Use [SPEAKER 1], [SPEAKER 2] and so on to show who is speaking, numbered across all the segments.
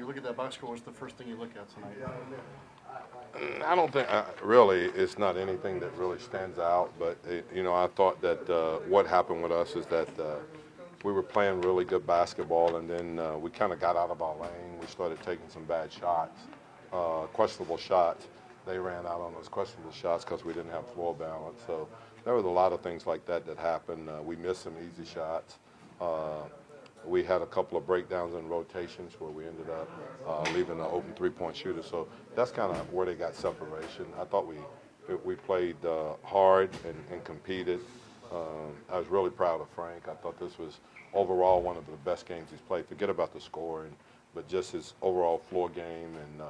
[SPEAKER 1] you look at that box score, what's the first thing you look at tonight?
[SPEAKER 2] I don't think really it's not anything that really stands out, but I thought that what happened with us is that we were playing really good basketball, and then we kind of got out of our lane. We started taking some bad shots, questionable shots. They ran out on those questionable shots because we didn't have floor balance. So there was a lot of things like that happened. We missed some easy shots. We had a couple of breakdowns in rotations where we ended up leaving an open three-point shooter. So that's kind of where they got separation. I thought we played hard and competed. I was really proud of Frank. I thought this was overall one of the best games he's played. Forget about the scoring, but just his overall floor game. And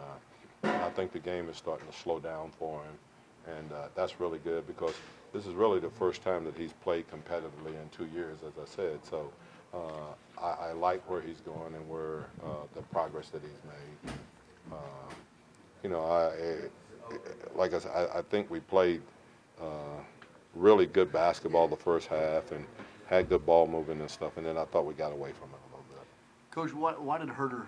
[SPEAKER 2] I think the game is starting to slow down for him. And that's really good because this is really the first time that he's played competitively in 2 years, as I said. So I like where he's going and where the progress that he's made. Like I said, I think we played really good basketball the first half and had good ball moving and stuff, and then I thought we got away from it a little bit.
[SPEAKER 1] Coach, why did Herter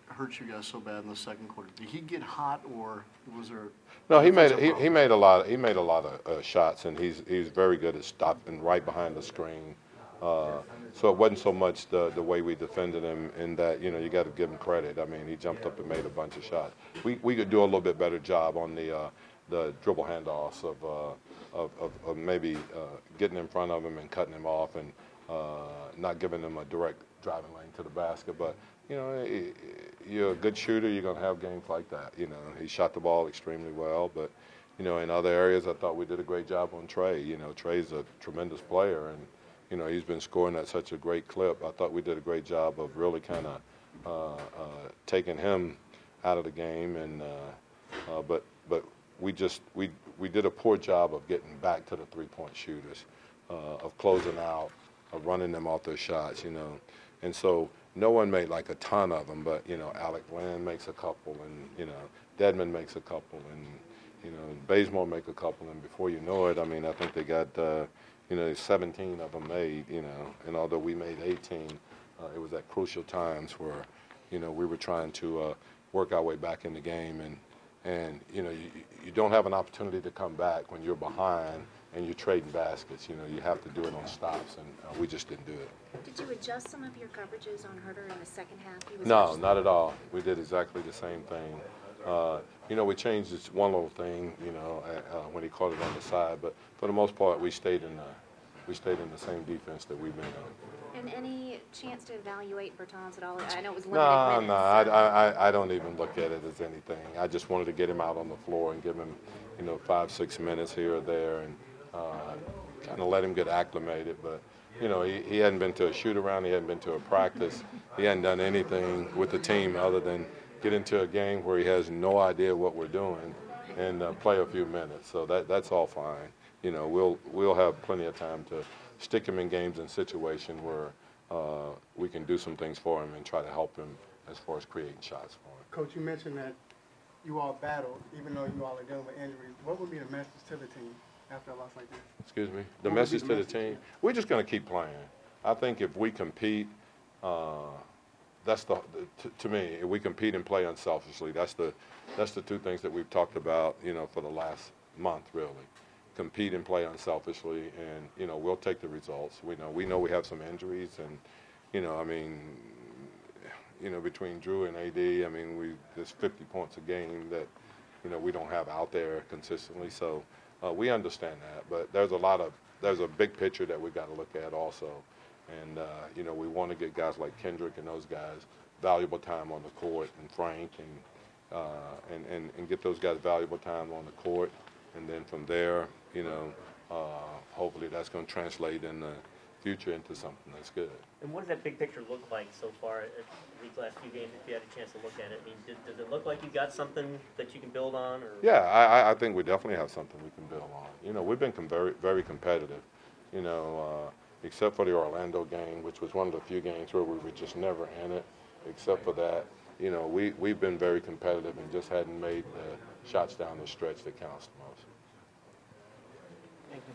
[SPEAKER 1] hurt you guys so bad in the second quarter? Did he get hot, or was there?
[SPEAKER 2] No, he made a lot of shots, and he's very good at stopping right behind the screen. So it wasn't so much the way we defended him in that, you got to give him credit. I mean, he jumped up and made a bunch of shots. We could do a little bit better job on the dribble handoffs of maybe getting in front of him and cutting him off and not giving him a direct driving lane to the basket. But, you're a good shooter, you're going to have games like that. He shot the ball extremely well, but, in other areas I thought we did a great job on Trey. Trey's a tremendous player, and he's been scoring at such a great clip. I thought we did a great job of really kind of taking him out of the game, and but we did a poor job of getting back to the three-point shooters, of closing out, of running them off their shots, and so no one made like a ton of them, but Alec Land makes a couple, and Dedmon makes a couple, and Bazemore make a couple, and before you know it, I mean, I think they got 17 of them made, and although we made 18, it was at crucial times where, we were trying to work our way back in the game, and you don't have an opportunity to come back when you're behind and you're trading baskets. You have to do it on stops, and we just didn't do it.
[SPEAKER 3] Did you adjust some of your coverages on Herter in the second half?
[SPEAKER 2] No, not at all. We did exactly the same thing. We changed this one little thing, when he caught it on the side, but for the most part, we stayed in the same defense that we've been in.
[SPEAKER 3] And any chance to evaluate Bertans at all? I know it was limited minutes.
[SPEAKER 2] No, I don't even look at it as anything. I just wanted to get him out on the floor and give him, 5-6 minutes here or there, and kind of let him get acclimated. But he hadn't been to a shoot around, he hadn't been to a practice, he hadn't done anything with the team other than get into a game where he has no idea what we're doing and play a few minutes. So that's all fine. We'll have plenty of time to stick him in games and situations where we can do some things for him and try to help him as far as creating shots for him.
[SPEAKER 4] Coach, you mentioned that you all battled, even though you all are dealing with injuries. What would be the message to the team after a loss like this?
[SPEAKER 2] Excuse me? The message to the team? We're just going to keep playing. I think if we compete, that's to me, if we compete and play unselfishly, that's the two things that we've talked about, for the last month, really. Compete and play unselfishly, and we'll take the results. We know we have some injuries, and between Drew and AD, there's 50 points a game that we don't have out there consistently. So we understand that, but there's a big picture that we've got to look at also, and we want to get guys like Kendrick and those guys valuable time on the court, and Frank, and get those guys valuable time on the court. And then from there, hopefully that's going to translate in the future into something that's good.
[SPEAKER 5] And what does that big picture look like so far at these last few games, if you had a chance to look at it? I mean, does it look like you got something that you can build on? Or?
[SPEAKER 2] Yeah, I think we definitely have something we can build on. We've been very, very competitive, except for the Orlando game, which was one of the few games where we were just never in it. Except for that, we've been very competitive and just hadn't made the shots down the stretch that counts the most.
[SPEAKER 5] Thank you.